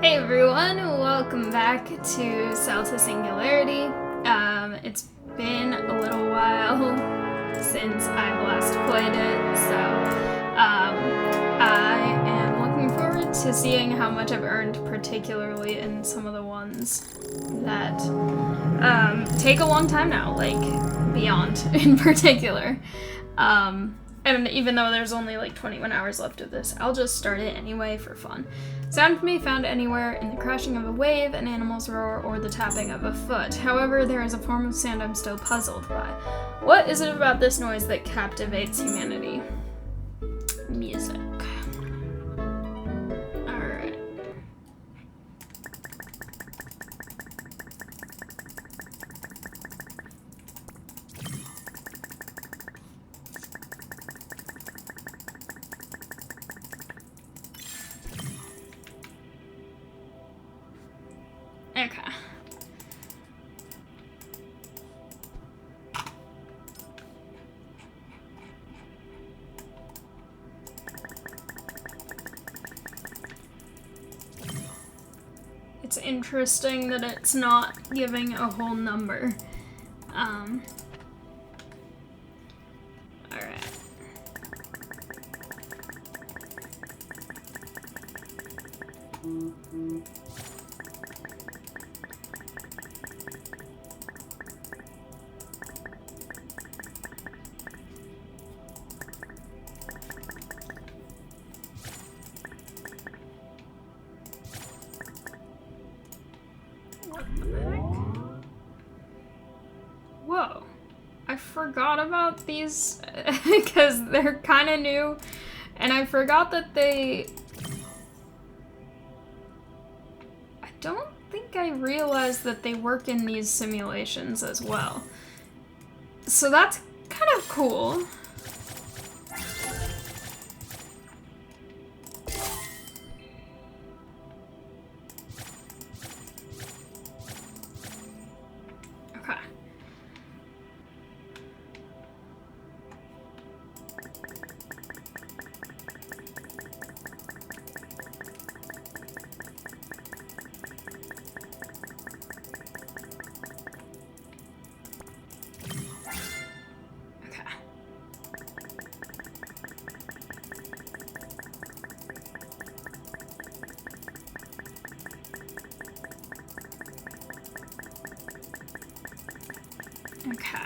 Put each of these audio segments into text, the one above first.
Hey everyone, welcome back to Singularity. It's been a little while since I've last played it, so I am looking forward to seeing how much I've earned, particularly in some of the ones that take a long time now, like Beyond in particular. And even though there's only like 21 hours left of this, I'll just start it anyway for fun. Sound can be found anywhere in the crashing of a wave, an animal's roar, or the tapping of a foot. However, there is a form of sound I'm still puzzled by. What is it about this noise that captivates humanity? Music. Alright. Okay. It's interesting that it's not giving a whole number. Alright. What the heck? Whoa. I forgot about these because they're kind of new, and I forgot that I don't think I realized that they work in these simulations as well. So that's kind of cool. Okay. Okay.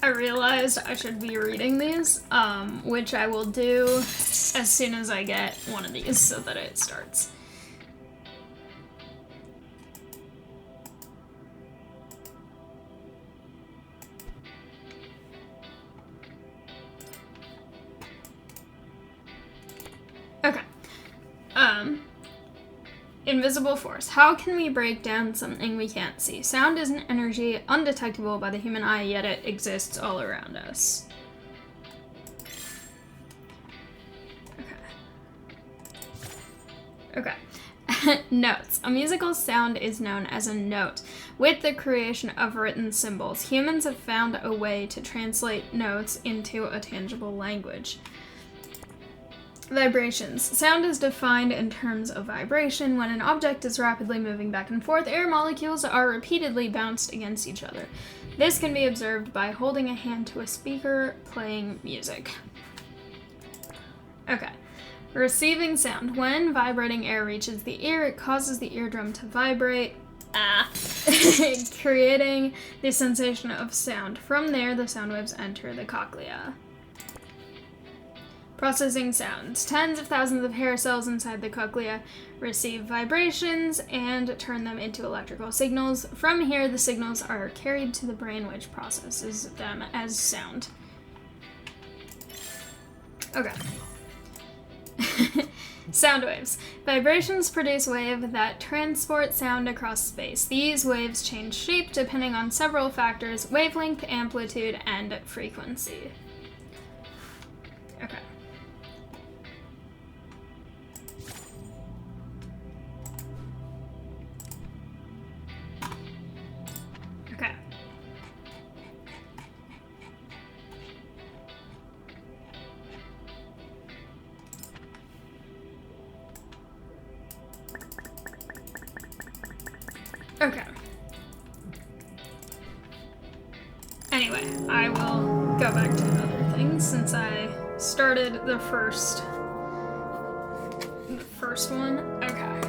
I realized I should be reading these, which I will do as soon as I get one of these so that it starts. Okay. Invisible force. How can we break down something we can't see? Sound is an energy undetectable by the human eye, yet it exists all around us. Okay. Notes. A musical sound is known as a note. With the creation of written symbols, humans have found a way to translate notes into a tangible language. Vibrations. Sound is defined in terms of vibration. When an object is rapidly moving back and forth, air molecules are repeatedly bounced against each other. This can be observed by holding a hand to a speaker playing music. Okay. Receiving sound. When vibrating air reaches the ear, it causes the eardrum to vibrate, creating the sensation of sound. From there, the sound waves enter the cochlea. Processing sounds. Tens of thousands of hair cells inside the cochlea receive vibrations and turn them into electrical signals. From here, the signals are carried to the brain, which processes them as sound. Okay. Sound waves. Vibrations produce waves that transport sound across space. These waves change shape depending on several factors: wavelength, amplitude, and frequency. Okay. Okay. Anyway, I will go back to other things since I started the first one. Okay.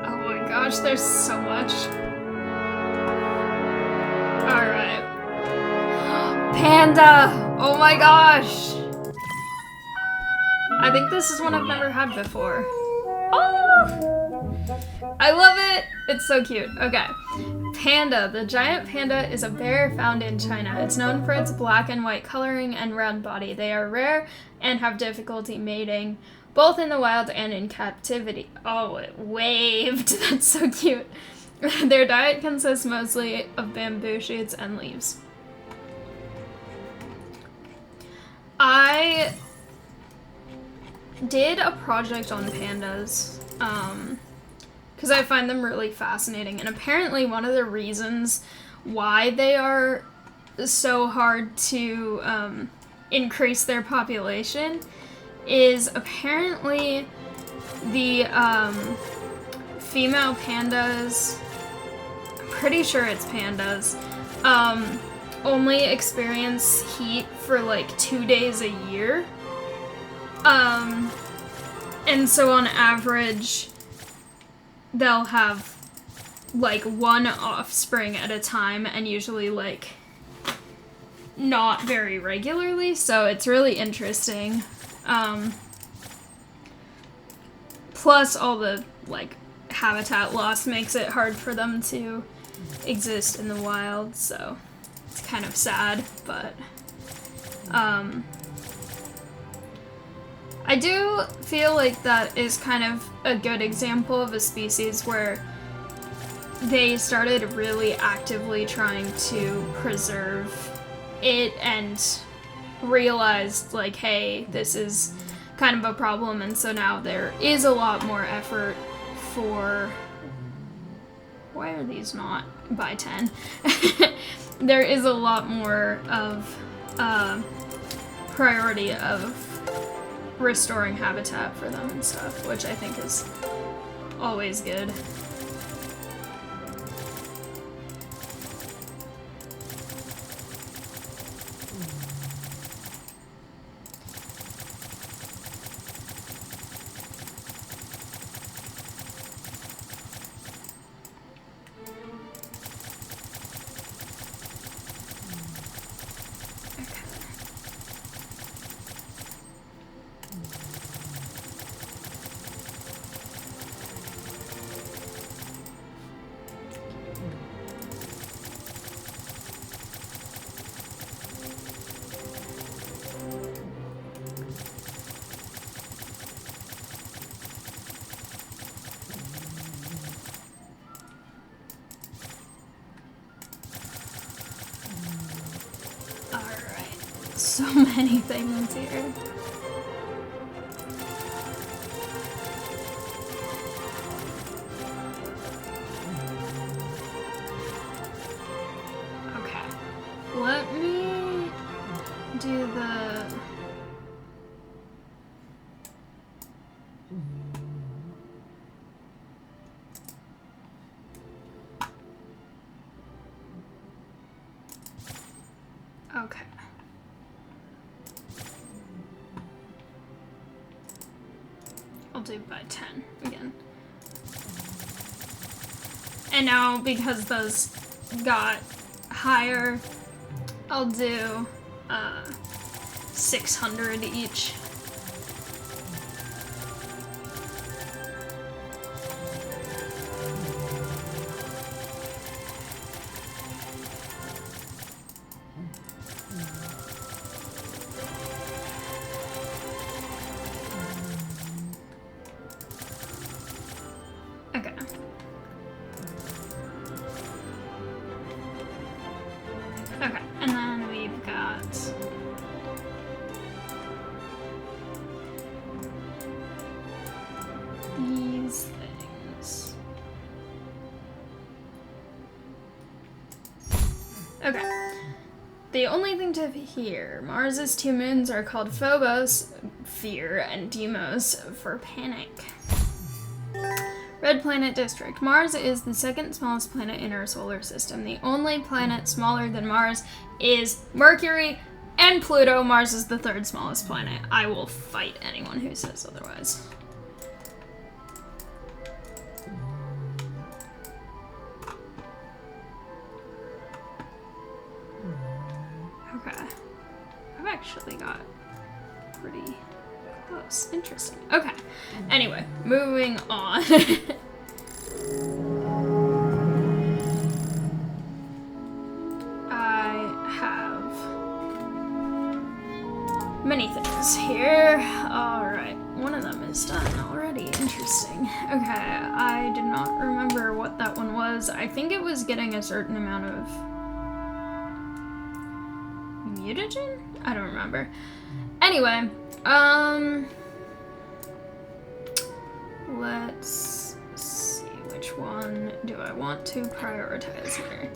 Oh my gosh, there's so much. Alright. Panda! Oh my gosh! I think this is one I've never had before. Oh! I love it! It's so cute. Okay. Panda. The giant panda is a bear found in China. It's known for its black and white coloring and round body. They are rare and have difficulty mating, both in the wild and in captivity. Oh, it waved. That's so cute. Their diet consists mostly of bamboo shoots and leaves. I did a project on pandas, because I find them really fascinating, and apparently one of the reasons why they are so hard to increase their population is apparently the female pandas, I'm pretty sure it's pandas, only experience heat for like 2 days a year. And so on average, they'll have like one offspring at a time, and usually like not very regularly, so it's really interesting. Plus all the like habitat loss makes it hard for them to exist in the wild, so it's kind of sad, but I do feel like that is kind of a good example of a species where they started really actively trying to preserve it and realized, like, hey, this is kind of a problem, and so now there is a lot more effort for... Why are these not by 10? There is a lot more of priority of restoring habitat for them and stuff, which I think is always good. So many things here. Okay, let me do the... Okay. I'll do by 10 again. And now, because those got higher, I'll do 600 each. Okay, and then we've got The only thing to hear, Mars's 2 moons are called Phobos, fear, and Deimos, for panic. Red Planet District. Mars is the second smallest planet in our solar system. The only planet smaller than Mars is Mercury and Pluto. Mars is the 3rd smallest planet. I will fight anyone who says otherwise. Okay. I've actually got pretty close. Interesting. Okay. Anyway, moving on. I have many things here. Alright, one of them is done already. Interesting. Okay, I did not remember what that one was. I think it was getting a certain amount of mutagen? I don't remember. Anyway, let's see, which one do I want to prioritize here?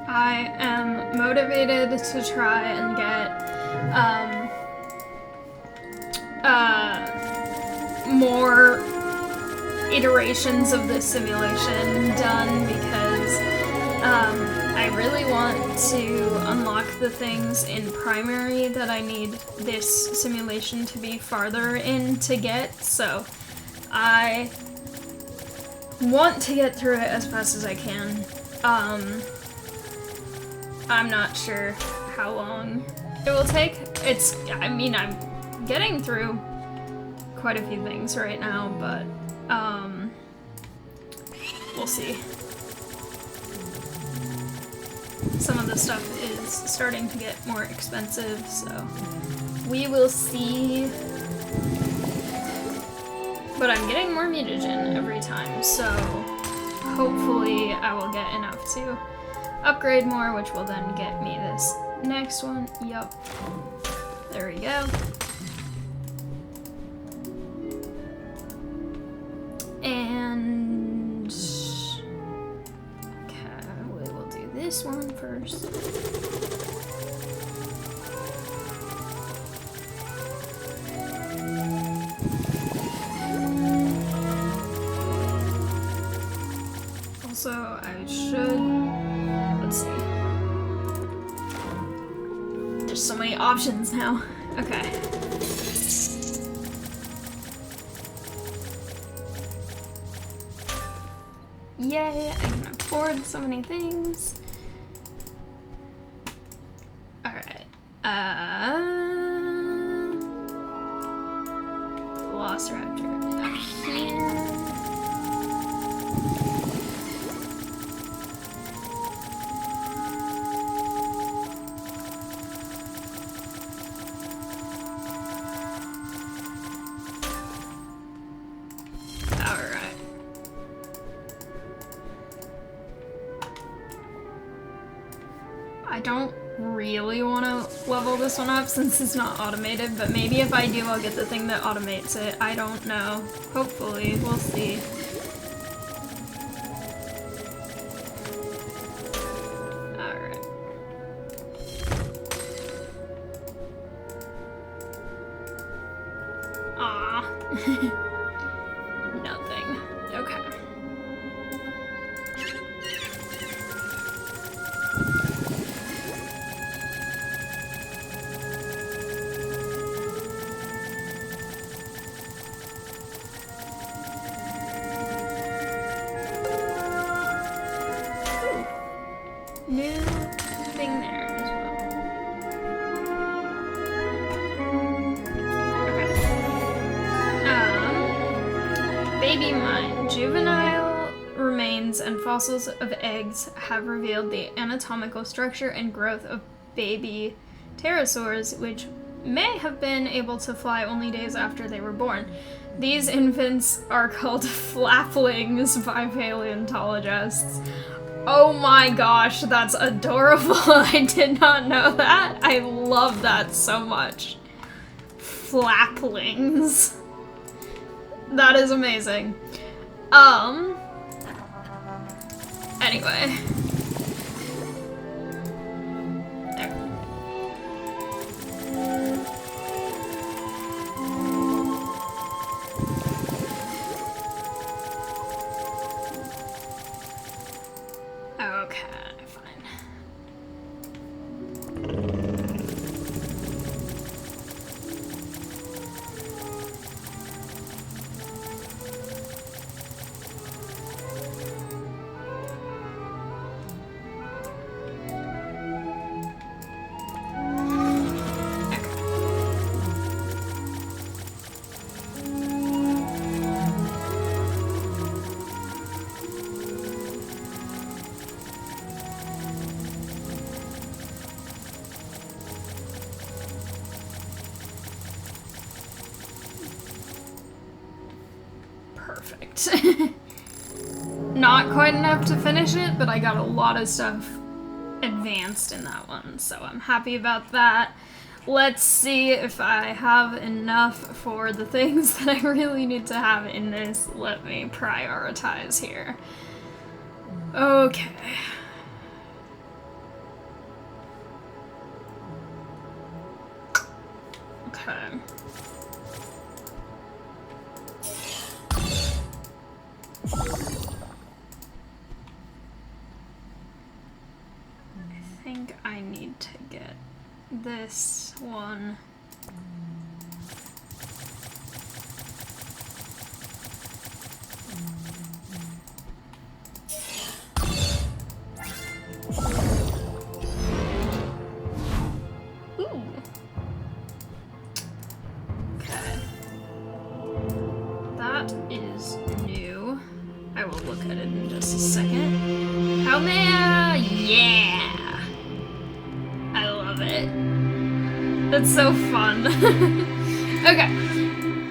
I am motivated to try and get more iterations of this simulation done because I really want to unlock the things in primary that I need this simulation to be farther in to get, so I want to get through it as fast as I can. I'm not sure how long it will take. I mean, I'm getting through quite a few things right now, but, we'll see. Some of the stuff is starting to get more expensive, so we will see. But I'm getting more mutagen every time, so hopefully I will get enough to upgrade more, which will then get me this next one. Yup. There we go. And okay, we will do this one first. Also, I should, let's see. There's so many options now. Okay. Yay, I can afford so many things. Alright. Velociraptor here. I don't really want to level this one up since it's not automated, but maybe if I do, I'll get the thing that automates it. I don't know. Hopefully, we'll see. Alright. Aw. Nothing. Okay. New thing there as well. Okay. Baby mine. Juvenile remains remains and fossils of eggs have revealed the anatomical structure and growth of baby pterosaurs, which may have been able to fly only days after they were born. These infants are called flaplings by paleontologists. Oh my gosh, that's adorable. I did not know that. I love that so much. Flaplings. That is amazing. Anyway. Perfect. Not quite enough to finish it, but I got a lot of stuff advanced in that one, so I'm happy about that. Let's see if I have enough for the things that I really need to have in this. Let me prioritize here. Okay. Okay. I think I need to get this one. Ooh. Okay. That is new. I will look at it in just a second. How many? Yeah! I love it. That's so fun. Okay.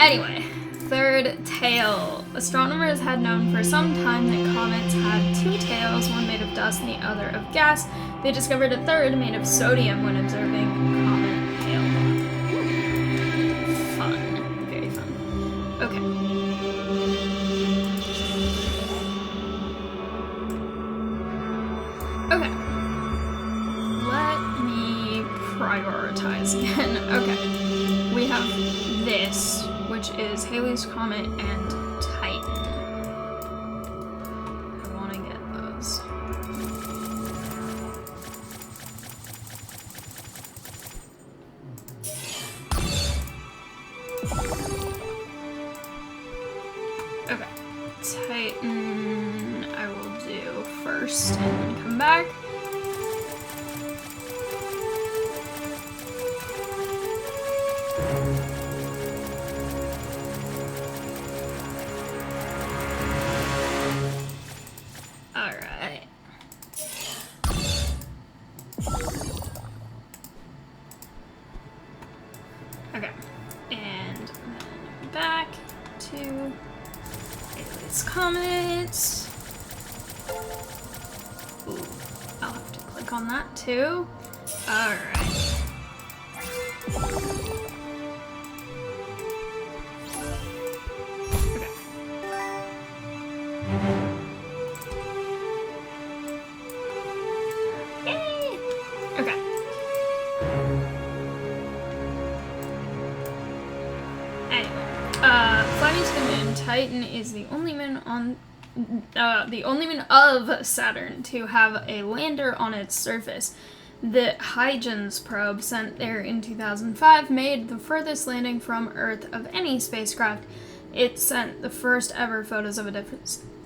Anyway, third tail. Astronomers had known for some time that comets had two tails, one made of dust and the other of gas. They discovered a third made of sodium when observing comet tail. Fun. Very fun. Okay. Okay. Let me prioritize again. Okay. We have this, which is Halley's Comet and Titan. I want to get those. Okay. Titan I will do first and then come back. Alright. Okay. And then back to Halley's Comet. Ooh, I'll have to click on that too. Alright. Okay. Yay! Okay. Anyway, flying to the moon, Titan is the only moon of Saturn to have a lander on its surface. The Huygens probe sent there in 2005 made the furthest landing from Earth of any spacecraft. It sent the first ever photos of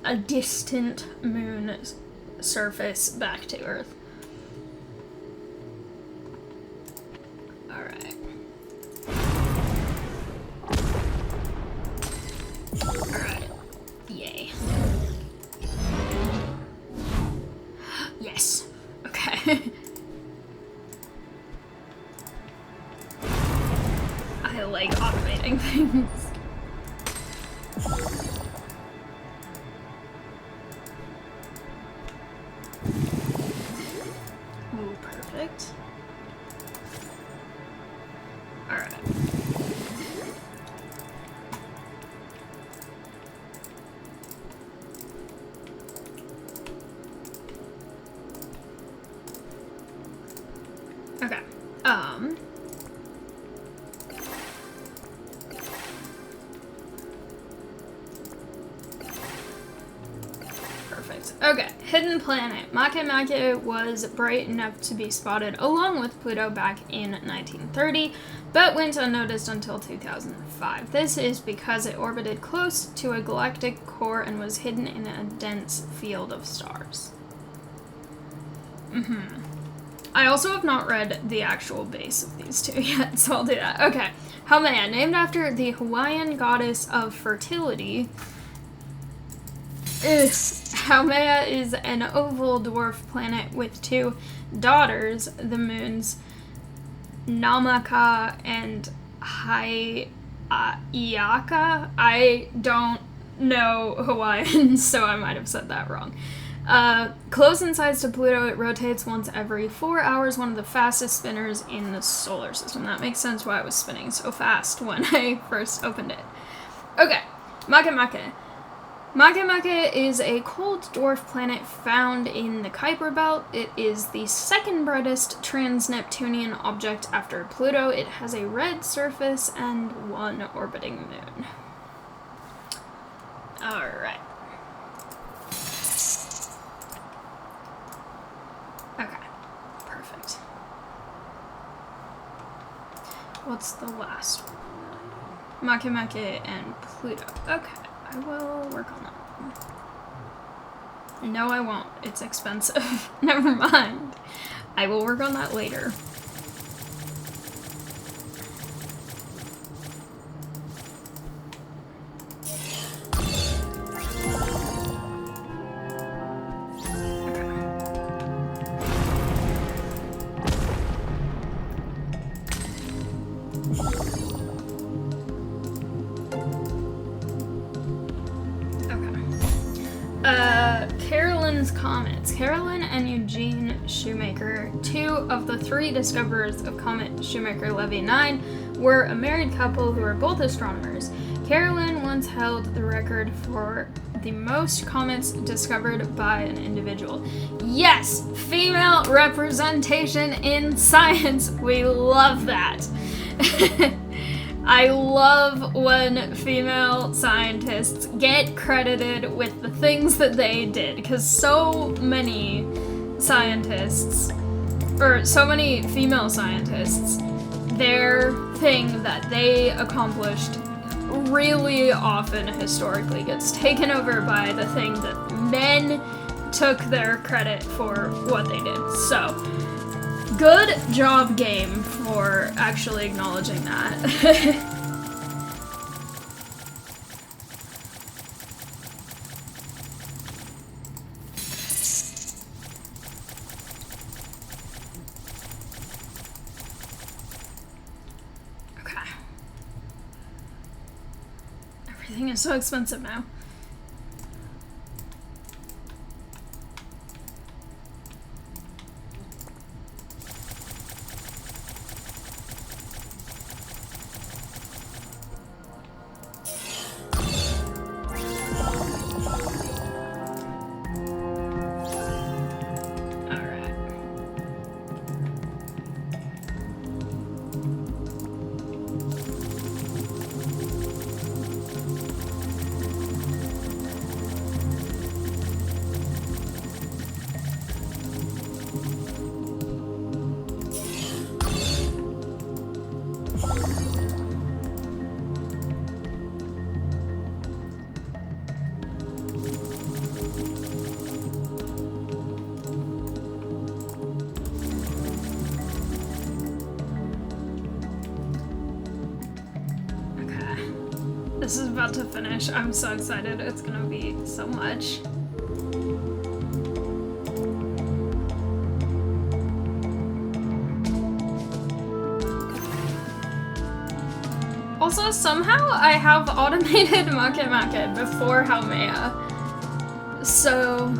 a distant moon surface back to Earth. Alright. Alright. Yay. Okay. I like automating things. Ooh, perfect. Alright. Okay. Perfect. Okay. Hidden planet. Makemake was bright enough to be spotted along with Pluto back in 1930, but went unnoticed until 2005. This is because it orbited close to a galactic core and was hidden in a dense field of stars. I also have not read the actual base of these two yet, so I'll do that. Okay. Haumea, named after the Hawaiian goddess of fertility. Haumea is an oval dwarf planet with two daughters, the moons Namaka and Iaka. I don't know Hawaiian, so I might have said that wrong. Close in size to Pluto, it rotates once every 4 hours, one of the fastest spinners in the solar system. That makes sense why it was spinning so fast when I first opened it. Okay, Makemake. Makemake is a cold dwarf planet found in the Kuiper Belt. It is the second brightest trans-Neptunian object after Pluto. It has a red surface and one orbiting moon. Alright. Okay, perfect. What's the last one? Makemake and Pluto. Okay. I will work on that one. No, I won't. It's expensive. Never mind. I will work on that later. Carolyn's Comets. Carolyn and Eugene Shoemaker, two of the three discoverers of Comet Shoemaker-Levy 9, were a married couple who were both astronomers. Carolyn once held the record for the most comets discovered by an individual. Yes! Female representation in science! We love that! I love when female scientists get credited with the things that they did, because so many scientists, or so many female scientists, their thing that they accomplished really often historically gets taken over by the thing that men took their credit for what they did. So, good job, game, for actually acknowledging that. Okay. Everything is so expensive now. This is about to finish. I'm so excited. It's gonna be so much. Also, somehow I have automated Makemake before Haumea. So...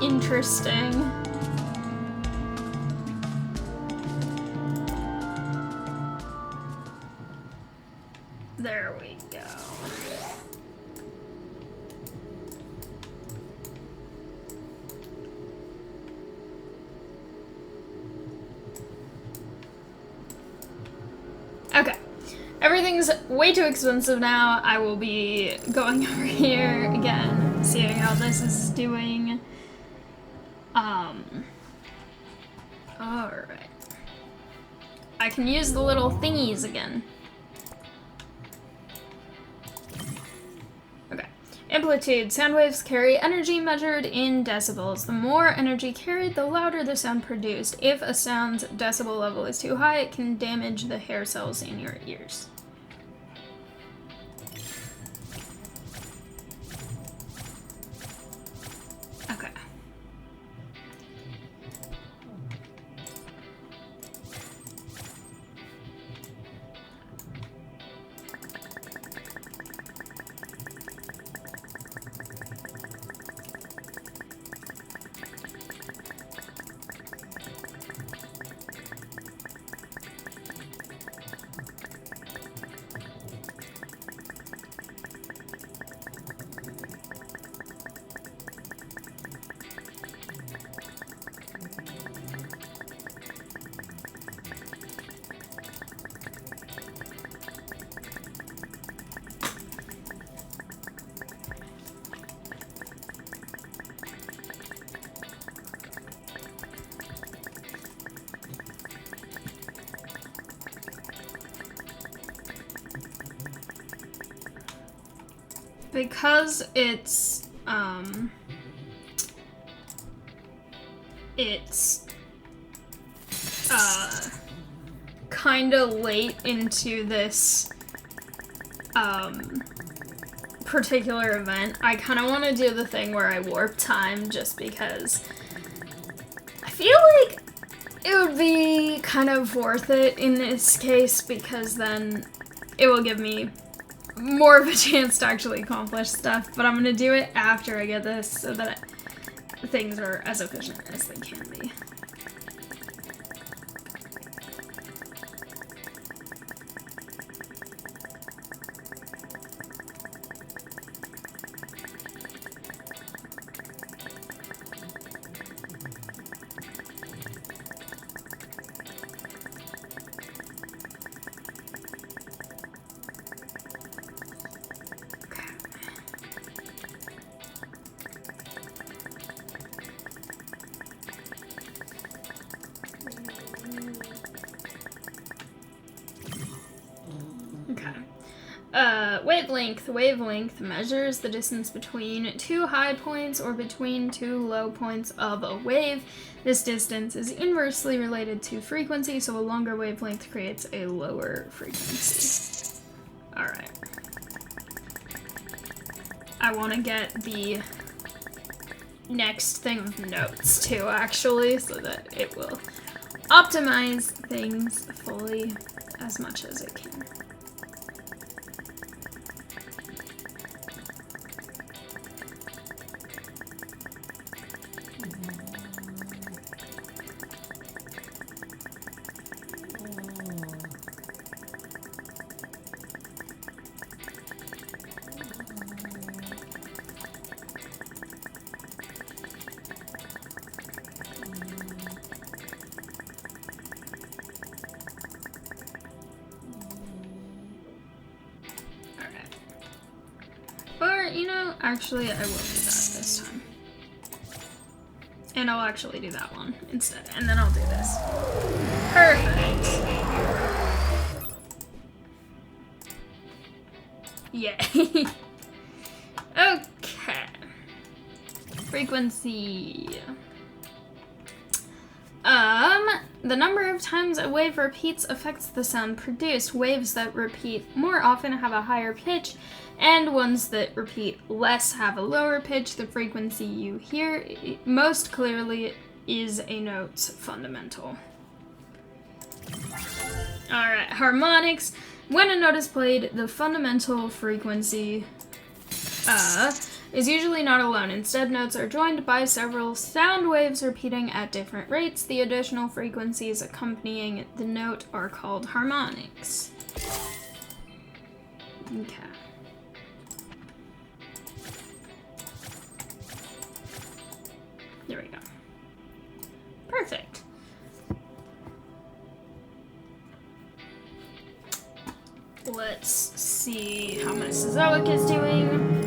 interesting. There we go. Okay. Everything's way too expensive now. I will be going over here again, seeing how this is doing. Alright. I can use the little thingies again. Okay. Amplitude. Sound waves carry energy measured in decibels. The more energy carried, the louder the sound produced. If a sound's decibel level is too high, it can damage the hair cells in your ears. Okay. Because it's kinda late into this, particular event, I kinda wanna do the thing where I warp time just because I feel like it would be kind of worth it in this case because then it will give me more of a chance to actually accomplish stuff, but I'm gonna do it after I get this so that things are as efficient as they can be. Wavelength measures the distance between two high points or between two low points of a wave. This distance is inversely related to frequency, so a longer wavelength creates a lower frequency. Alright. I want to get the next thing of notes too, actually, so that it will optimize things fully as much as it can. Actually, I will do that this time. And I'll actually do that one instead. And then I'll do this. Perfect. Yay. Okay. Frequency. The number of times a wave repeats affects the sound produced. Waves that repeat more often have a higher pitch, and ones that repeat less have a lower pitch. The frequency you hear most clearly is a note's fundamental. Alright, harmonics. When a note is played, the fundamental frequency is usually not alone. Instead, notes are joined by several sound waves repeating at different rates. The additional frequencies accompanying the note are called harmonics. Okay. There we go. Perfect. Let's see how Mesozoic is doing.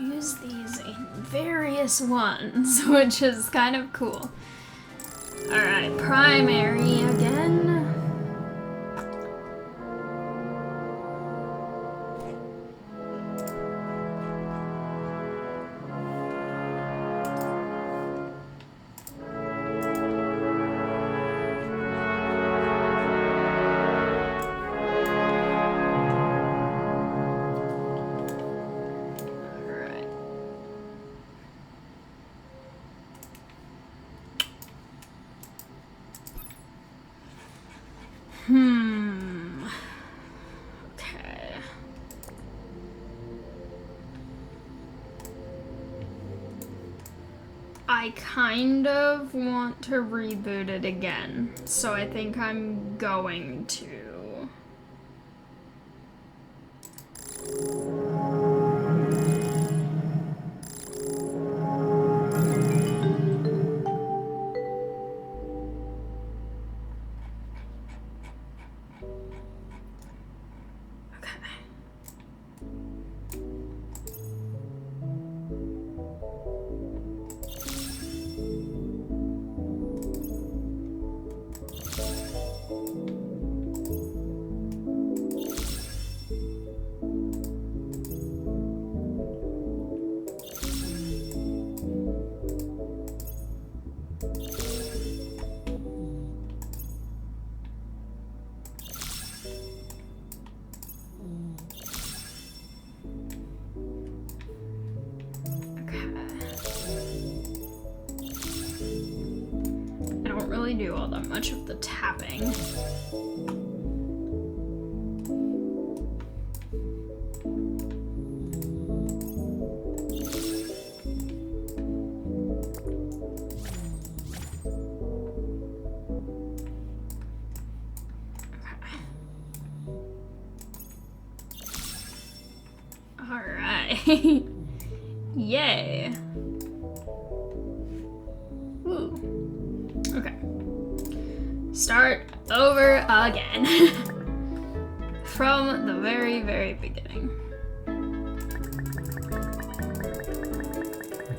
Use these in various ones, which is kind of cool. Alright, primary again. Okay. I kind of want to reboot it again, so I think I'm going to. Do all that much of the tapping. All right. Yay. Ooh. Okay. Start over again. From the very, very beginning.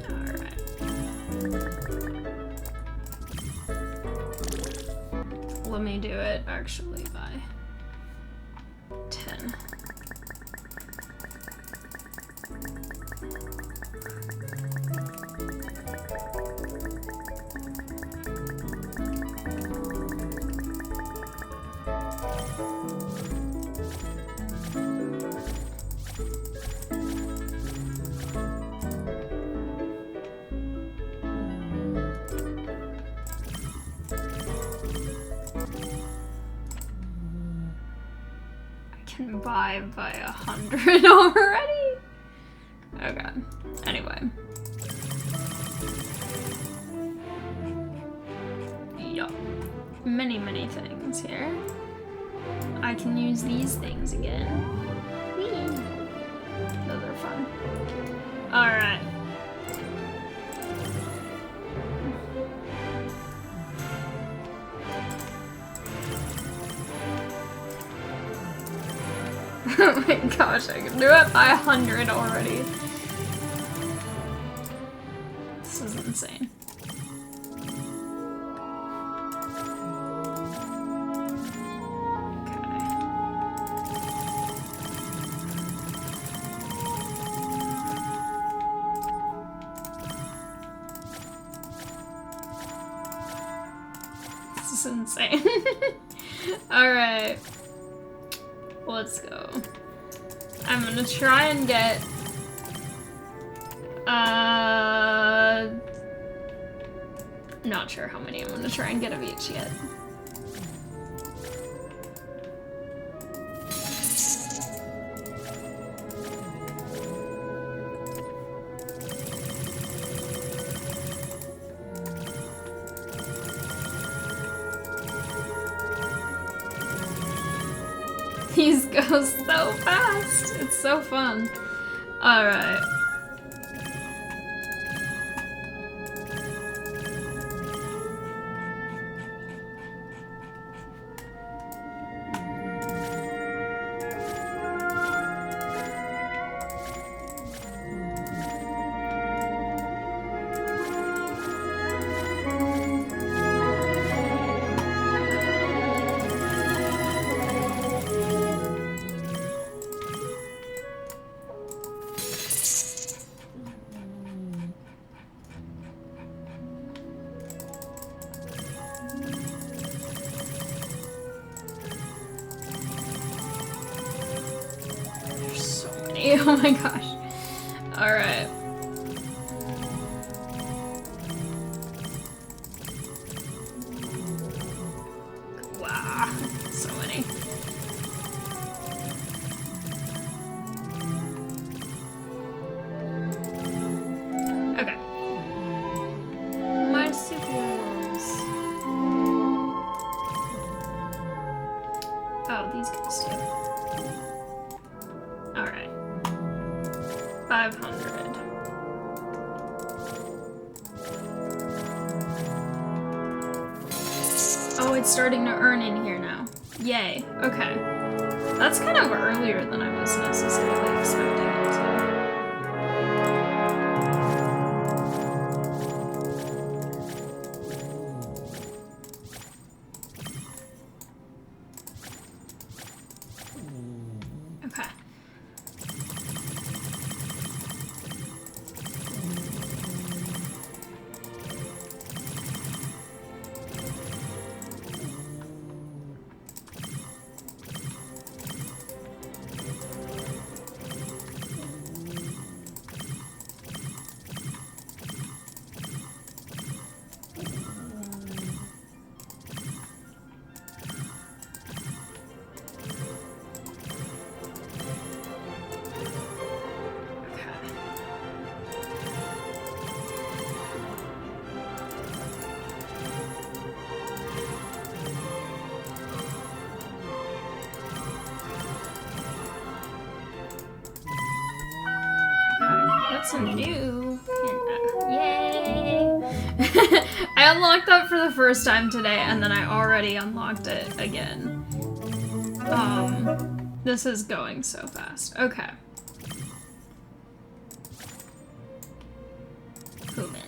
Alright. Let me do it actually by 10. Can buy by 100 already? Okay. Anyway. Yup. Many, many things here. I can use these things again. Whee! Those are fun. Alright. Oh my gosh, I can do it by 100 already. This is insane. This is insane. Alright. Let's go. I'm gonna try and get... Not sure how many I'm gonna try and get of each yet. These go so fast. It's so fun. Alright. Oh my gosh. Alright. Wow. So many. Okay. Marsupials. Oh, these guys too. Alright. 500. Oh, it's starting to earn in here now. Yay. Okay. That's kind of earlier than I was necessarily expecting it to. Okay. What's new? Yay! I unlocked that for the first time today, and then I already unlocked it again. This is going so fast. Okay. Human.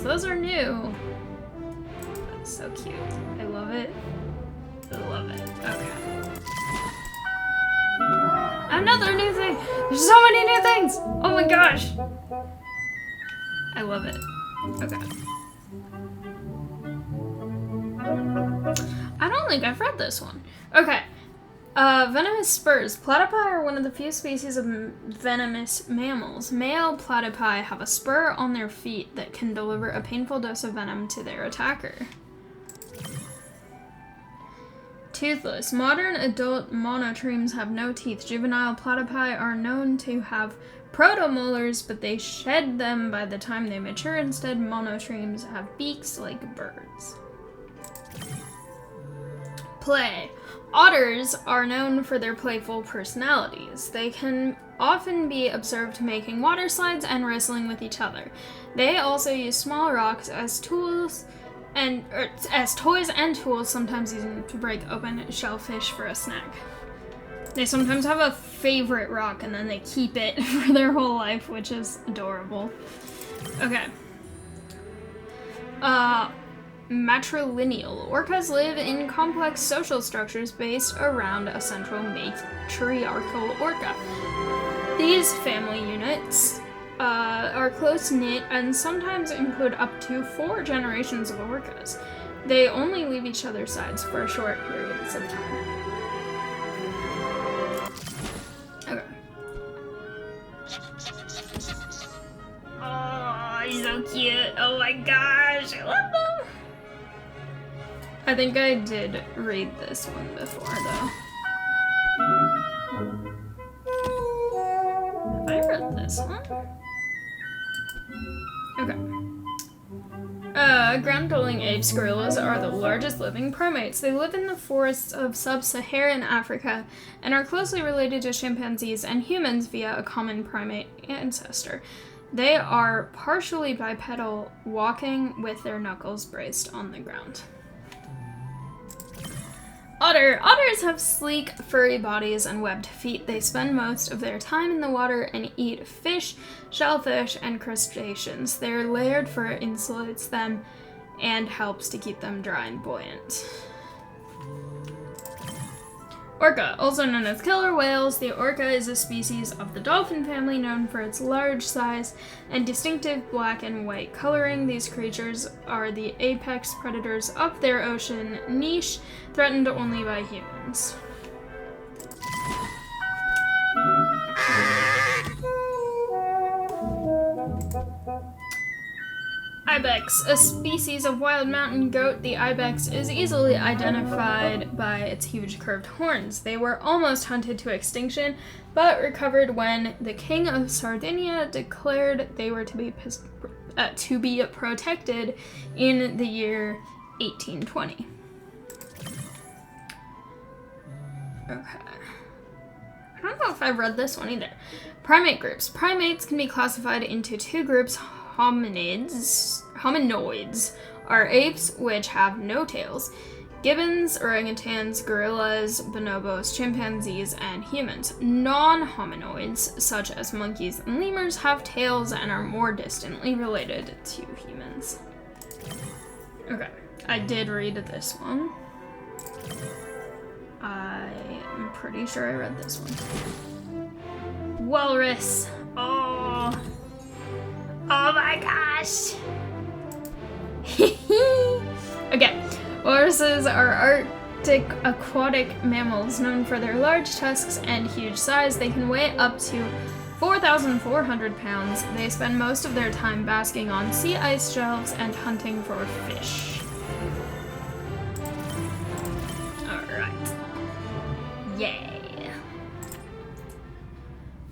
Those are new. Let's So cute. I love it. I love it. Okay. Another new thing! There's so many new things! Oh my gosh! I love it. Okay. I don't think I've read this one. Okay. Venomous spurs. Platypi are one of the few species of venomous mammals. Male platypi have a spur on their feet that can deliver a painful dose of venom to their attacker. Toothless. Modern adult monotremes have no teeth. Juvenile platypi are known to have protomolars, but they shed them by the time they mature. Instead, monotremes have beaks like birds. Play. Otters are known for their playful personalities. They can often be observed making water slides and wrestling with each other. They also use small rocks as tools as toys and tools, sometimes using to break open shellfish for a snack. They sometimes have a favorite rock and then they keep it for their whole life, which is adorable. Okay. Matrilineal. Orcas live in complex social structures based around a central matriarchal orca. These family units are close-knit and sometimes include up to 4 generations of orcas. They only leave each other's sides for short periods of time. Okay. Oh, he's so cute. Oh my gosh, I love them. I think I did read this one before, though. Have I read this one? Okay. Ground-dwelling apes gorillas are the largest living primates. They live in the forests of sub-Saharan Africa and are closely related to chimpanzees and humans via a common primate ancestor. They are partially bipedal, walking with their knuckles braced on the ground. Otter. Otters have sleek, furry bodies and webbed feet. They spend most of their time in the water and eat fish, shellfish, and crustaceans. Their layered fur insulates them and helps to keep them dry and buoyant. Orca, also known as killer whales, the orca is a species of the dolphin family known for its large size and distinctive black and white coloring. These creatures are the apex predators of their ocean niche, threatened only by humans. Ibex, a species of wild mountain goat, the ibex is easily identified by its huge curved horns. They were almost hunted to extinction, but recovered when the King of Sardinia declared they were to be protected in the year 1820. Okay. I don't know if I've read this one either. Primate groups. Primates can be classified into 2 groups. Hominoids are apes which have no tails. Gibbons, orangutans, gorillas, bonobos, chimpanzees, and humans. Non-hominoids, such as monkeys and lemurs, have tails and are more distantly related to humans. Okay, I did read this one. I am pretty sure I read this one. Walrus. Oh my gosh! Okay, walruses are Arctic aquatic mammals known for their large tusks and huge size. They can weigh up to 4,400 pounds. They spend most of their time basking on sea ice shelves and hunting for fish. Alright. Yay.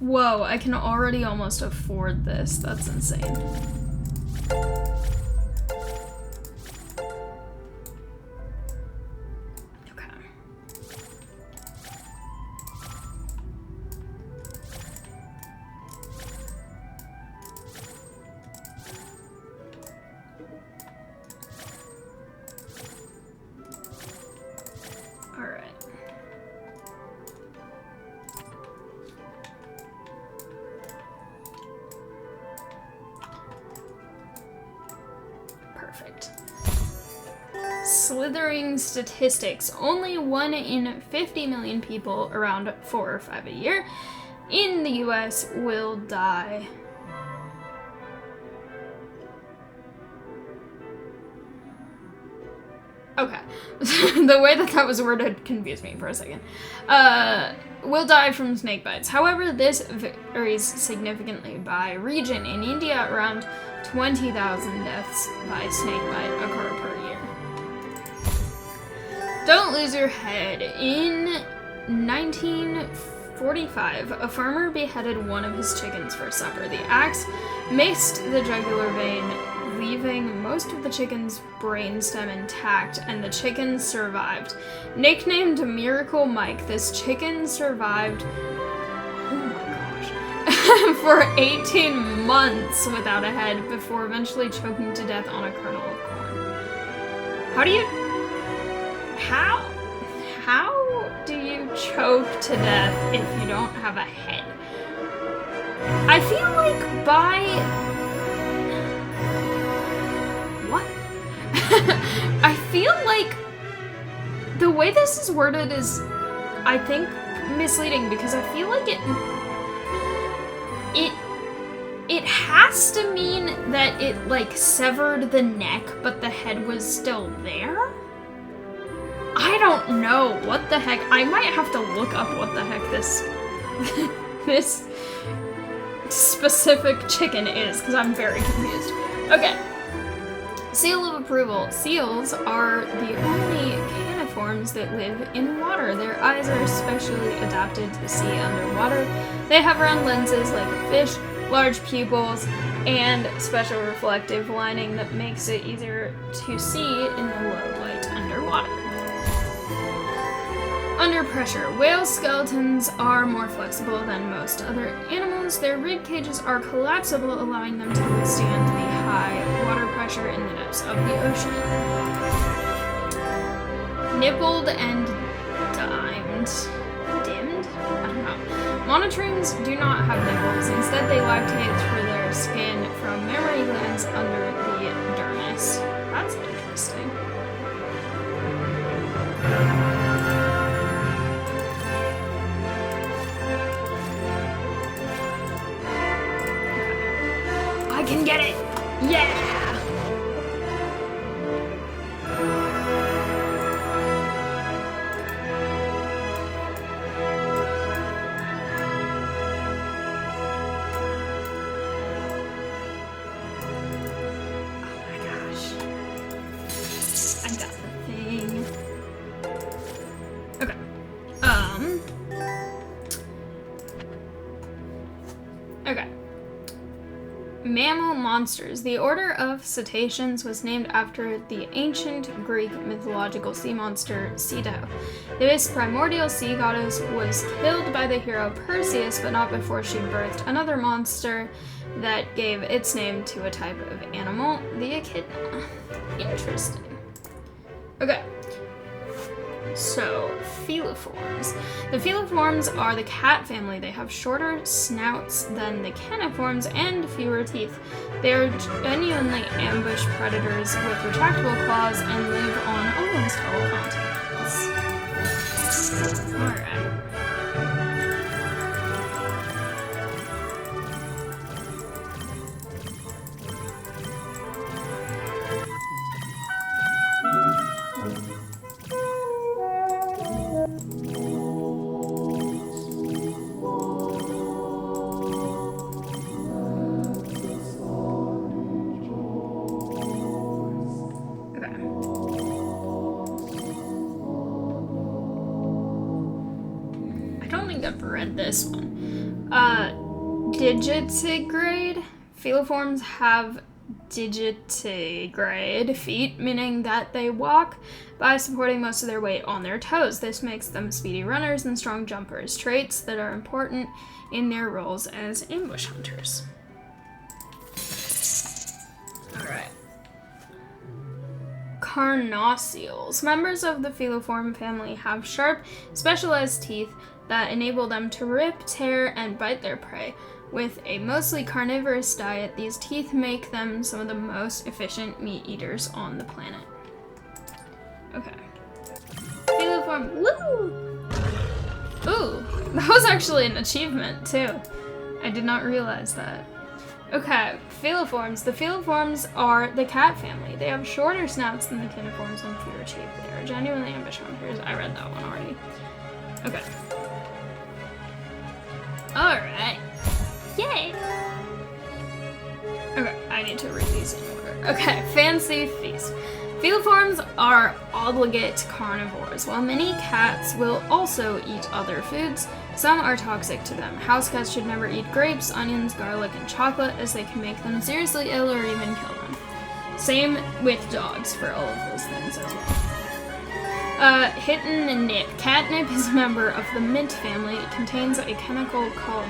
Whoa, I can already almost afford this. That's insane. Okay. All right. slithering statistics. Only 1 in 50 million people, around 4 or 5 a year, in the US will die. Okay. The way that was worded confused me for a second. Will die from snake bites. However, this varies significantly by region. In India, around 20,000 deaths by snake bite occur per year. Don't lose your head. In 1945, a farmer beheaded one of his chickens for supper. The axe missed the jugular vein, leaving most of the chicken's brainstem intact, and the chicken survived. Nicknamed Miracle Mike, this chicken survived, oh my gosh, for 18 months without a head before eventually choking to death on a kernel of corn. How do you choke to death if you don't have a head? I feel like I feel like the way this is worded is, I think, misleading, because I feel like it has to mean that it, like, severed the neck, but the head was still there? I don't know what the heck. I might have to look up what the heck this this specific chicken is, because I'm very confused. Okay. Seal of approval. Seals are the only caniforms that live in water. Their eyes are especially adapted to see underwater. They have round lenses like a fish, large pupils, and special reflective lining that makes it easier to see in the low light underwater. Under pressure, whale skeletons are more flexible than most other animals. Their rib cages are collapsible, allowing them to withstand the high water pressure in the depths of the ocean. Nippled and dimmed? I don't know. Monotremes do not have nipples. Instead, they lactate through their skin from mammary glands under the dermis. That's interesting. I can get it! Yeah! Mammal monsters. The order of cetaceans was named after the ancient Greek mythological sea monster Ceto. This primordial sea goddess was killed by the hero Perseus, but not before she birthed another monster that gave its name to a type of animal, the echidna. Interesting. Okay. So, feliforms. The feliforms are the cat family. They have shorter snouts than the caniforms and fewer teeth. They are genuinely ambush predators with retractable claws and live on almost all continents. Alright. This one. Digitigrade. Feliforms have digitigrade feet, meaning that they walk by supporting most of their weight on their toes. This makes them speedy runners and strong jumpers, traits that are important in their roles as ambush hunters. Alright. Carnassials. Members of the feliform family have sharp, specialized teeth that enable them to rip, tear, and bite their prey. With a mostly carnivorous diet, these teeth make them some of the most efficient meat eaters on the planet. Okay. Feliform. Woo! Ooh, that was actually an achievement, too. I did not realize that. Okay, Feliforms. The Feliforms are the cat family. They have shorter snouts than the Cniforms and fewer teeth. They are genuinely ambitious hunters. I read that one already. Okay. Alright. Yay! Okay, I need to read these in order. Okay, Fancy Feast. Feliforms are obligate carnivores. While many cats will also eat other foods, some are toxic to them. House cats should never eat grapes, onions, garlic, and chocolate, as they can make them seriously ill or even kill them. Same with dogs for all of those things as well. Hitten and Nip. Catnip is a member of the mint family. It contains a chemical called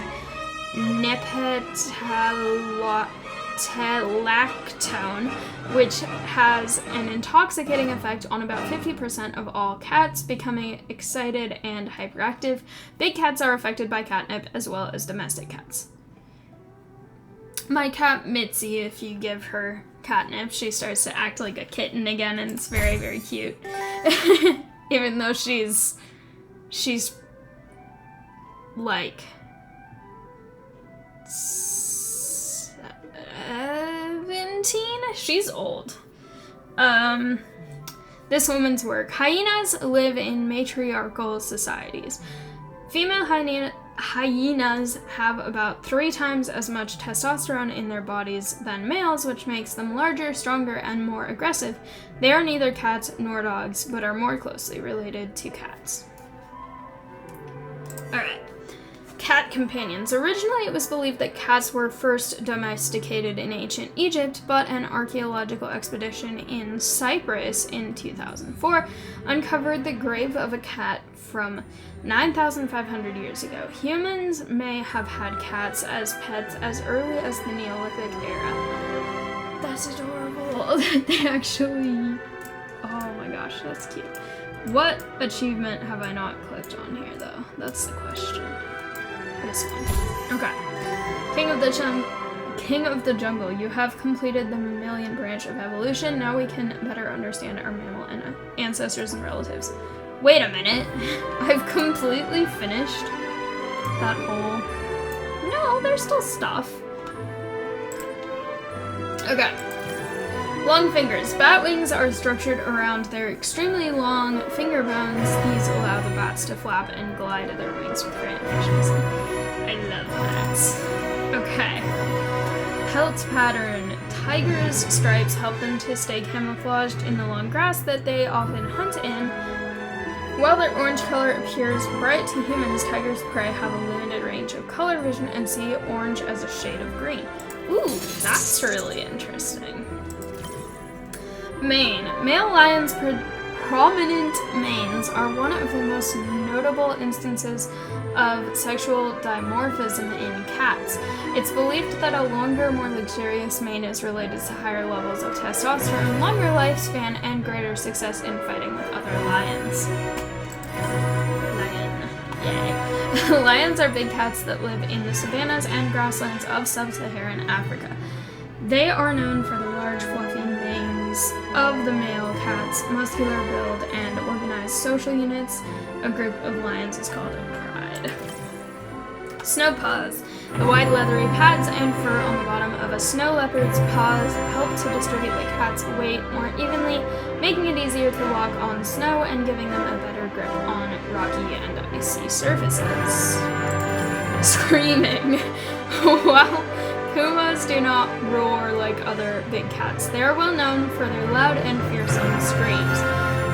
nepetalactone, which has an intoxicating effect on about 50% of all cats, becoming excited and hyperactive. Big cats are affected by catnip as well as domestic cats. My cat Mitzi, if you give her catnip, she starts to act like a kitten again, and it's very, very cute. Even though she's like 17? She's old. This woman's work. Hyenas live in matriarchal societies. Female hyenas have about 3 times as much testosterone in their bodies than males, which makes them larger, stronger, and more aggressive. They are neither cats nor dogs, but are more closely related to cats. Alright. Cat companions. Originally, it was believed that cats were first domesticated in ancient Egypt, but an archaeological expedition in Cyprus in 2004 uncovered the grave of a cat from 9,500 years ago. Humans may have had cats as pets as early as the Neolithic era. That's adorable. They actually... Oh my gosh, that's cute. What achievement have I not clicked on here, though? That's the question. This one. Okay. King of the Jungle. You have completed the mammalian branch of evolution. Now we can better understand our mammal and ancestors and relatives. Wait a minute. I've completely finished that whole... No, there's still stuff. Okay. Long fingers. Bat wings are structured around their extremely long finger bones. These allow the bats to flap and glide their wings with great efficiency. I love bats. Okay. Pelt pattern. Tigers' stripes help them to stay camouflaged in the long grass that they often hunt in. While their orange color appears bright to humans, tigers' prey have a limited range of color vision and see orange as a shade of green. Ooh, that's really interesting. Mane. Male lions' prominent manes are one of the most notable instances of sexual dimorphism in cats. It's believed that a longer, more luxurious mane is related to higher levels of testosterone, longer lifespan, and greater success in fighting with other lions. Lion. Yay. Lions are big cats that live in the savannas and grasslands of sub-Saharan Africa. They are known for the large, fluffy manes of the male cats, muscular build, and organized social units. A group of lions is called a pride. Snow paws. The wide leathery pads and fur on the bottom of a snow leopard's paws help to distribute the cat's weight more evenly, making it easier to walk on snow and giving them a better grip on rocky and icy surfaces. Screaming. While pumas do not roar like other big cats, they are well known for their loud and fearsome screams.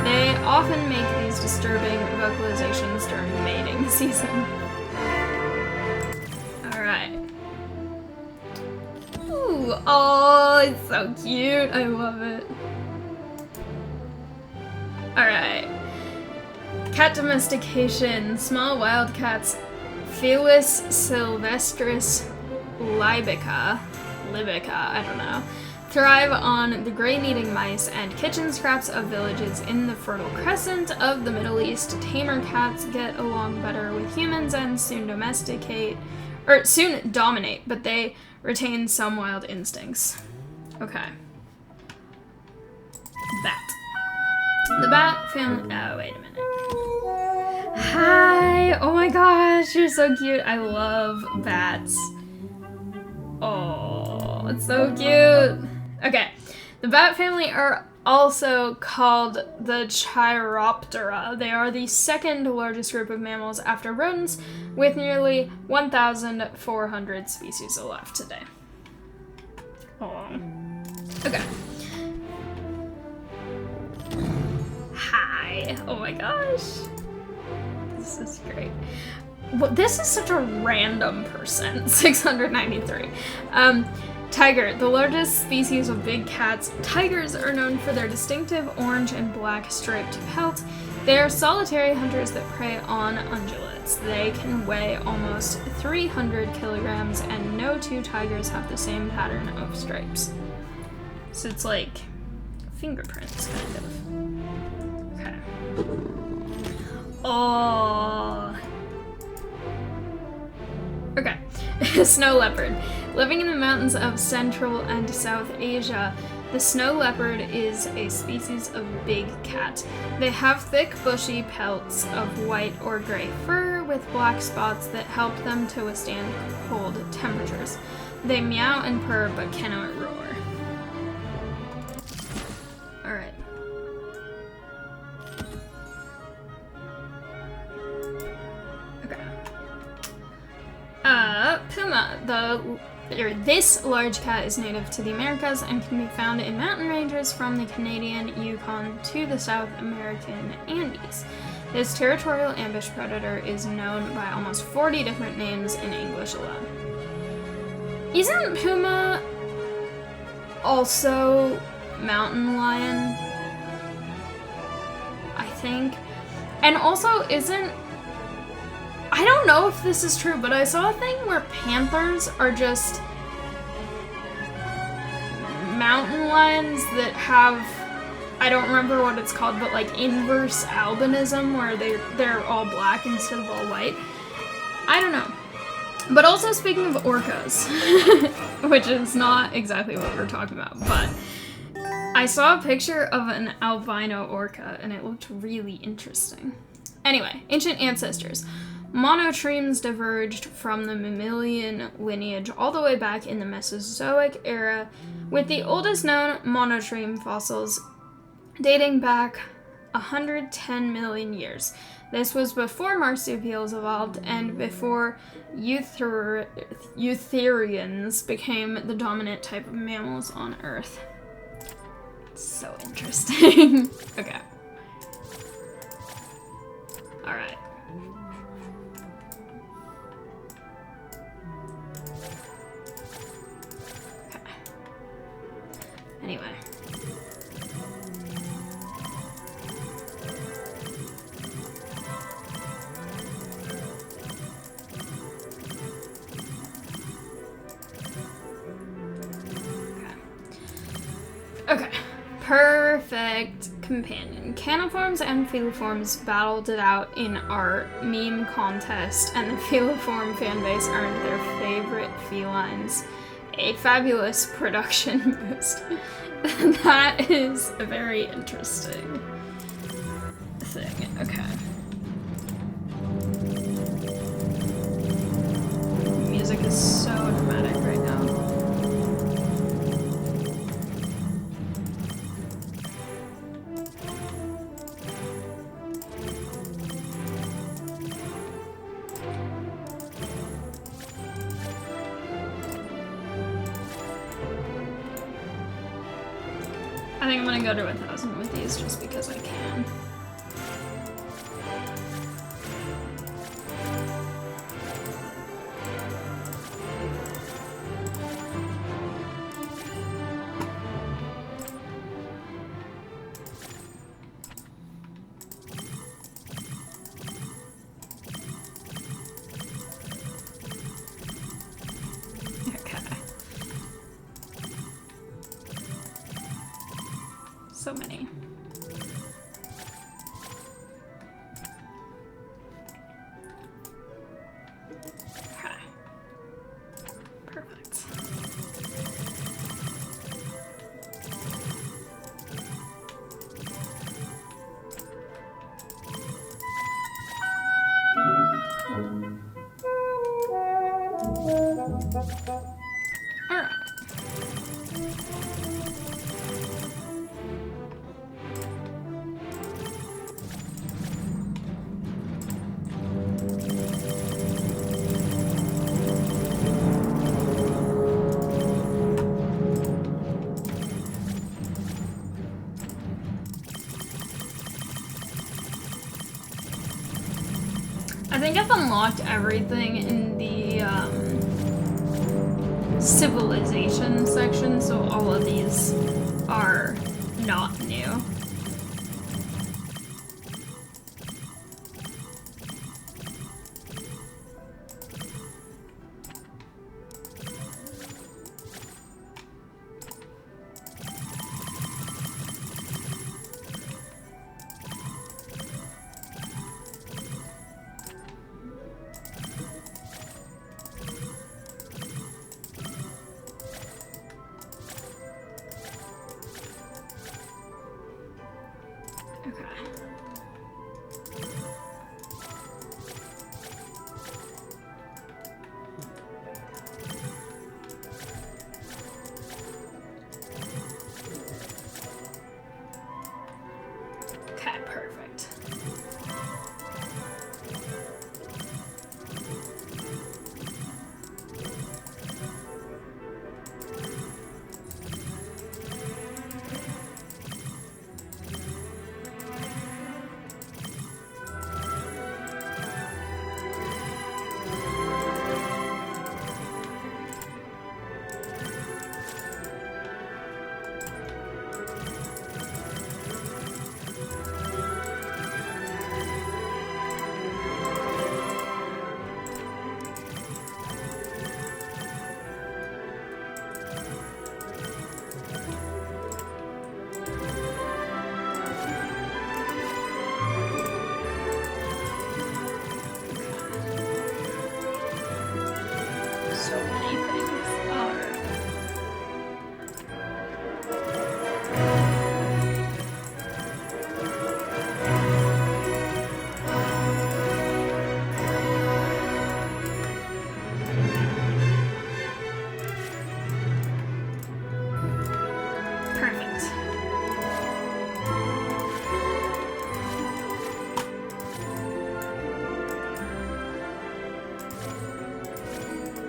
They often make these disturbing vocalizations during mating season. Alright. Ooh, oh, it's so cute. I love it. Alright. Cat domestication. Small wild cats. Felis sylvestris libica, I don't know, thrive on the grain-eating mice and kitchen scraps of villages in the Fertile Crescent of the Middle East. Tamer cats get along better with humans and soon dominate, but they retain some wild instincts. Okay. That. The bat family. Oh, wait a minute. Hi! Oh my gosh, you're so cute. I love bats. Oh, it's so cute. Okay, the bat family are also called the Chiroptera. They are the second largest group of mammals after rodents, with nearly 1,400 species left today. Oh. Okay. Hi. Oh my gosh. This is great. Well, this is such a random person. 693. Tiger, the largest species of big cats. Tigers are known for their distinctive orange and black striped pelt. They are solitary hunters that prey on ungulates. They can weigh almost 300 kilograms, and no two tigers have the same pattern of stripes. So it's like fingerprints, kind of. Okay. Oh. Okay. Snow leopard. Living in the mountains of Central and South Asia, the snow leopard is a species of big cat. They have thick, bushy pelts of white or gray fur with black spots that help them to withstand cold temperatures. They meow and purr but cannot roar. Alright. Puma. This large cat is native to the Americas and can be found in mountain ranges from the Canadian Yukon to the South American Andes. This territorial ambush predator is known by almost 40 different names in English alone. Isn't puma also mountain lion? I think. And also I don't know if this is true, but I saw a thing where panthers are just mountain lions that have, I don't remember what it's called, but like inverse albinism, where they're all black instead of all white. I don't know. But also, speaking of orcas, which is not exactly what we're talking about, but I saw a picture of an albino orca and it looked really interesting. Anyway, ancient ancestors. Monotremes diverged from the mammalian lineage all the way back in the Mesozoic era, with the oldest known monotreme fossils dating back 110 million years. This was before marsupials evolved and before eutherians became the dominant type of mammals on Earth. So interesting. Okay. Alright. Anyway. Okay. Perfect companion. Caniforms and feliforms battled it out in our meme contest, and the feliform fanbase earned their favorite felines a fabulous production boost. That is a very interesting thing. Okay. Music is so dramatic right now. I think I'm gonna go to 1,000 with these just because I can. So many. Okay. Perfect. I think I've unlocked everything in the civilization section, so all of these are not new.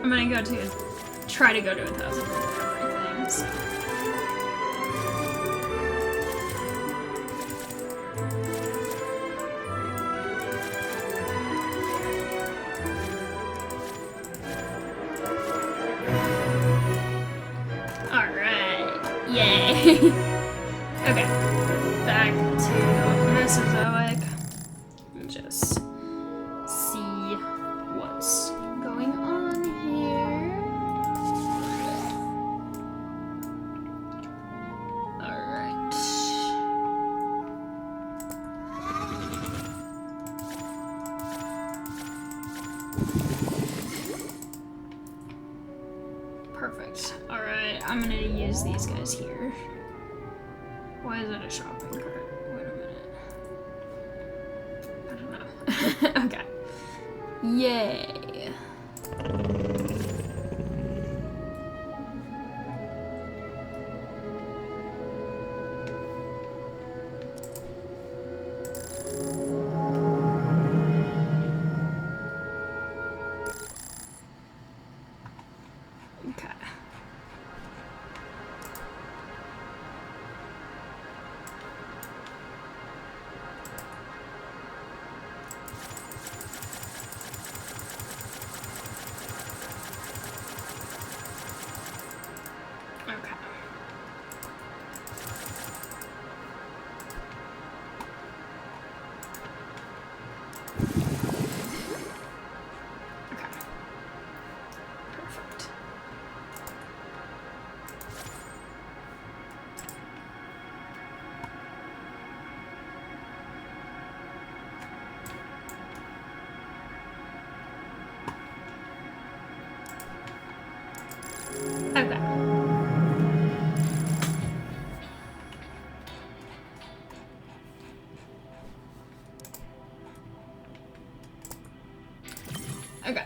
I'm gonna try to go to 1,000 with everything, so. Alright, yay! Okay, back to Mesozoic. Just see what's going on here. Alright. Perfect. Alright, I'm gonna use these guys here. Why is it a shopping cart? Wait a minute. I don't know. Okay. Yay. Okay. Okay.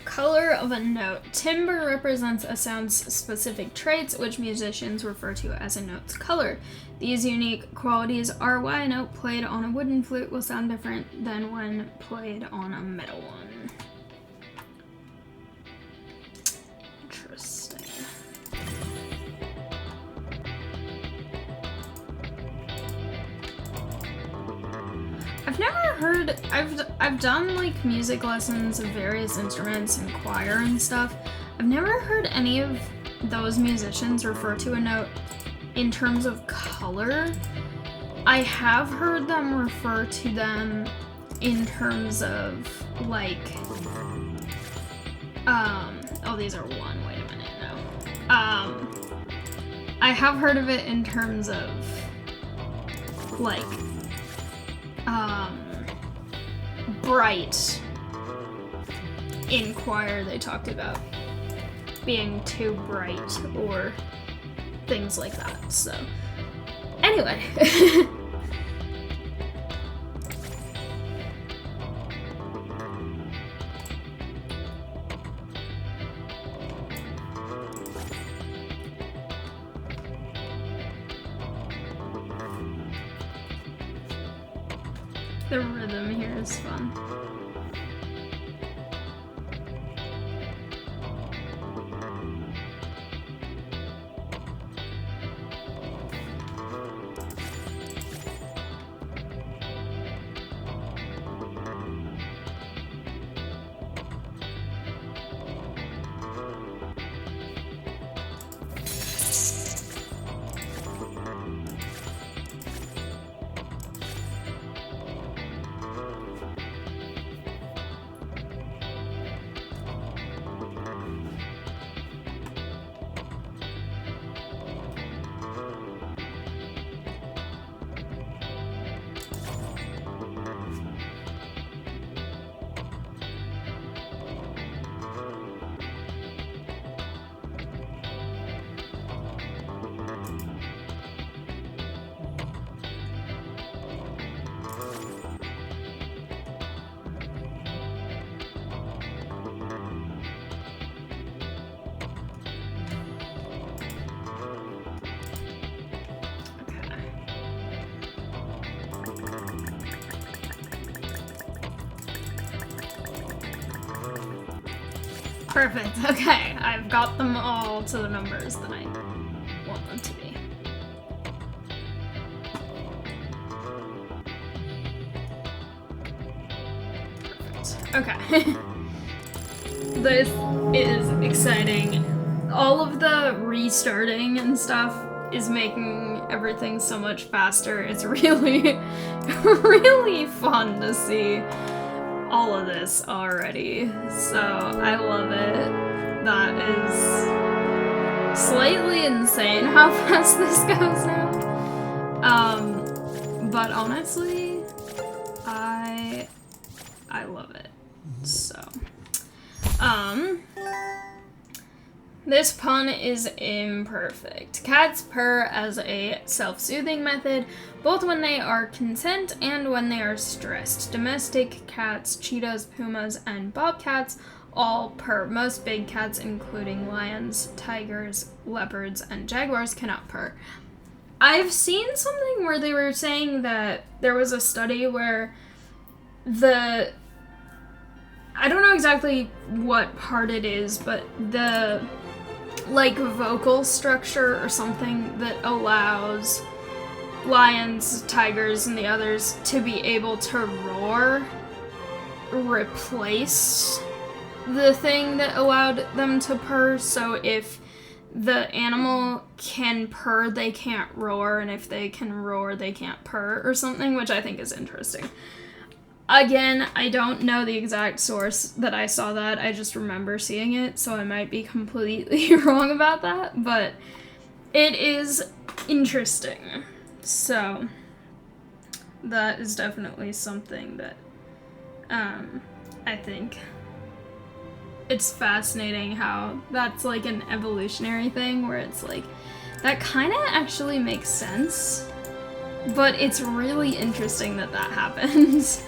Color of a note. Timbre represents a sound's specific traits, which musicians refer to as a note's color. These unique qualities are why a note played on a wooden flute will sound different than when played on a metal one. Interesting. I've never heard. I've done like music lessons of various instruments and choir and stuff. I've never heard any of those musicians refer to a note in terms of color. I have heard them refer to them in terms of like oh, these are one. Wait a minute, no. I have heard of it in terms of like bright. In choir they talked about being too bright or things like that. So anyway. The rhythm here is fun. Perfect. Okay, I've got them all to the numbers that I want them to be. Perfect. Okay. This is exciting. All of the restarting and stuff is making everything so much faster. It's really, really fun to see all of this already, so I love it. That is slightly insane how fast this goes now. But honestly, I love it. So, this pun is imperfect. Cats purr as a self-soothing method, both when they are content and when they are stressed. Domestic cats, cheetahs, pumas, and bobcats all purr. Most big cats, including lions, tigers, leopards, and jaguars, cannot purr. I've seen something where they were saying that there was a study where I don't know exactly what part it is, but the like vocal structure or something that allows lions, tigers, and the others to be able to roar replace the thing that allowed them to purr. So if the animal can purr, they can't roar, and if they can roar, they can't purr, or something, which I think is interesting. Again, I don't know the exact source that I saw that. I just remember seeing it, so I might be completely wrong about that, but it is interesting. So, that is definitely something that I think it's fascinating how that's like an evolutionary thing where it's like, that kind of actually makes sense, but it's really interesting that that happens.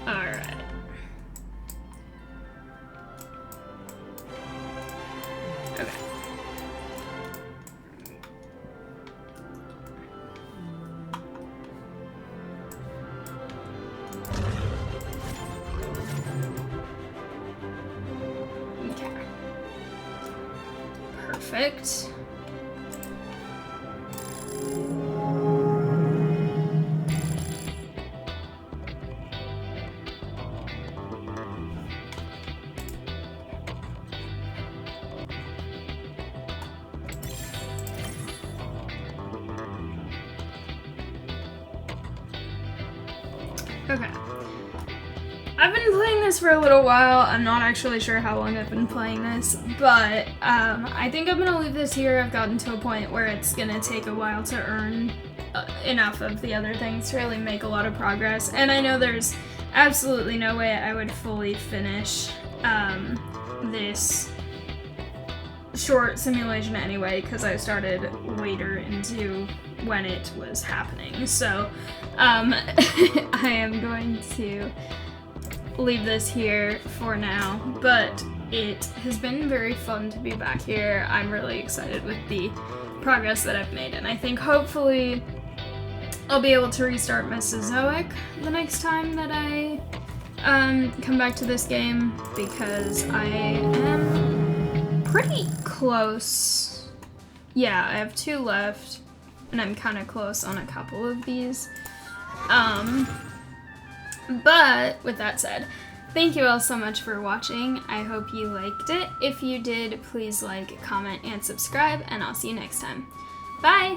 Alright. Okay. Okay. Perfect. Okay. I've been playing this for a little while. I'm not actually sure how long I've been playing this, but I think I'm gonna leave this here. I've gotten to a point where it's gonna take a while to earn enough of the other things to really make a lot of progress, and I know there's absolutely no way I would fully finish this short simulation anyway, because I started later into when it was happening. So I am going to leave this here for now, but it has been very fun to be back here. I'm really excited with the progress that I've made, and I think hopefully I'll be able to restart Mesozoic the next time that I come back to this game, because I am pretty close. Yeah, I have 2 left, and I'm kind of close on a couple of these. But with that said, thank you all so much for watching. I hope you liked it. If you did, please like, comment, and subscribe, and I'll see you next time. Bye!